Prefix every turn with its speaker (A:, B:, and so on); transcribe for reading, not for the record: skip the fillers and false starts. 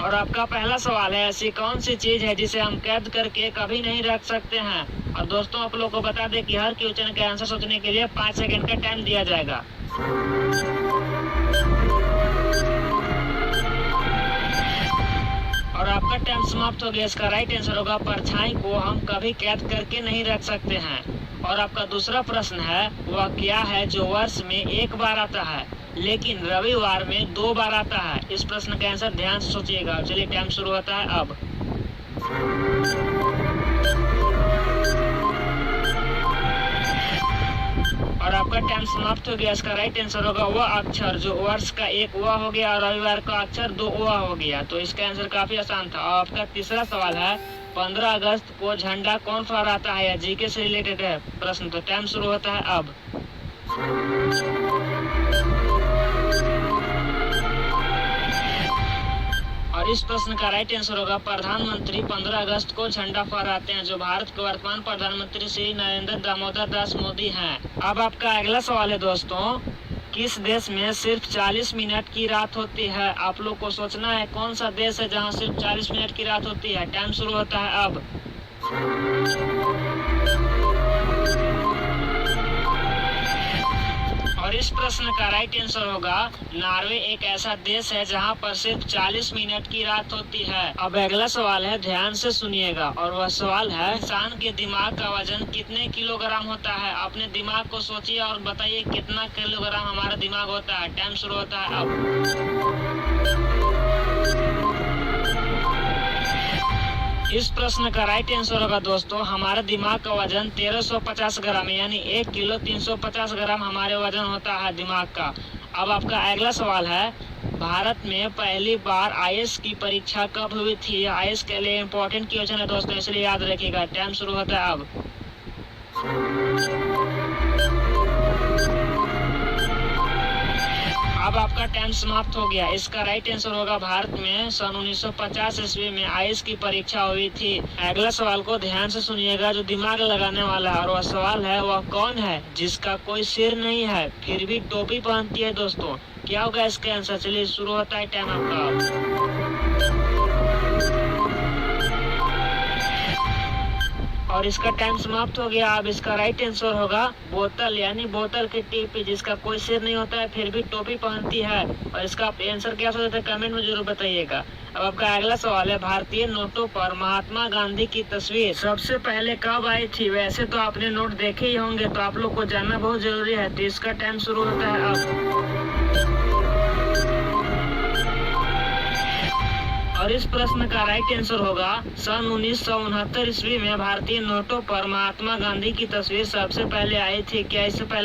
A: और आपका पहला सवाल है, ऐसी कौन सी चीज है जिसे हम कैद करके कभी नहीं रख सकते हैं। और दोस्तों आप लोग को बता दें कि हर क्वेश्चन के आंसर सोचने के लिए 5 सेकंड का टाइम दिया जाएगा। और आपका टाइम समाप्त हो गया। इसका राइट आंसर होगा परछाई को हम कभी कैद करके नहीं रख सकते हैं। और आपका दूसरा प्रश्न है, वह क्या है जो वर्ष में एक बार आता है लेकिन रविवार में 2 बार आता है। इस प्रश्न का आंसर ध्यान से सोचिएगा। चलिए टाइम शुरू होता है अब। और आपका टाइम समाप्त हो गया। इसका राइट आंसर होगा वह अक्षर जो वर्ष का एक वह हो गया और रविवार का अक्षर 2 वह हो गया। तो इसका आंसर काफी आसान था। और आपका तीसरा सवाल है, 15 अगस्त को झंडा कौन फहराता है। या जीके से रिलेटेड है प्रश्न। तो टाइम शुरू होता है अब। और इस प्रश्न का राइट आंसर होगा प्रधानमंत्री 15 अगस्त को झंडा फहराते हैं, जो भारत के वर्तमान प्रधानमंत्री श्री नरेंद्र दामोदर दास मोदी हैं। अब आपका अगला सवाल है दोस्तों, किस देश में सिर्फ 40 मिनट की रात होती है। आप लोग को सोचना है कौन सा देश है जहां सिर्फ 40 मिनट की रात होती है। टाइम शुरू होता है अब। और इस प्रश्न का राइट आंसर होगा नॉर्वे एक ऐसा देश है जहां पर सिर्फ 40 मिनट की रात होती है। अब अगला सवाल है, ध्यान से सुनिएगा। और वह सवाल है, इंसान के दिमाग का वजन कितने किलोग्राम होता है। अपने दिमाग को सोचिए और बताइए कितना किलोग्राम हमारा दिमाग होता है। टाइम शुरू होता है अब। इस प्रश्न का राइट आंसर होगा दोस्तों, हमारे दिमाग का वजन 1350 ग्राम यानी 1 किलो 350 ग्राम हमारे वजन होता है दिमाग का। अब आपका अगला सवाल है, भारत में पहली बार आईएएस की परीक्षा कब हुई थी। आईएएस के लिए इम्पोर्टेंट क्वेश्चन है दोस्तों, इसलिए याद रखिएगा। टाइम शुरू होता है अब। अब आपका टाइम समाप्त हो गया। इसका राइट आंसर होगा भारत में सन 1950 ईस्वी में आईएएस की परीक्षा हुई थी। अगला सवाल को ध्यान से सुनिएगा जो दिमाग लगाने वाला है। और वह सवाल है, वह कौन है जिसका कोई सिर नहीं है फिर भी टोपी पहनती है। दोस्तों क्या होगा इसका आंसर। चलिए शुरू होता है टाइम आपका। और इसका टाइम समाप्त हो गया। अब इसका राइट आंसर होगा बोतल यानी बोतल की टिप जिसका कोई सिर नहीं होता है फिर भी टोपी पहनती है। और इसका आंसर क्या सोचते हैं कमेंट में जरूर बताइएगा। अब आपका अगला सवाल है, भारतीय नोटों पर महात्मा गांधी की तस्वीर सबसे पहले कब आई थी। वैसे तो आपने नोट देखे ही होंगे, तो आप लोग को जानना बहुत जरूरी है। तो इसका टाइम शुरू होता है अब। और इस प्रश्न का राइट आंसर होगा सन 1969 ईस्वी में भारतीय नोटों पर महात्मा गांधी की तस्वीर सबसे पहले आई थी। क्या इससे पहले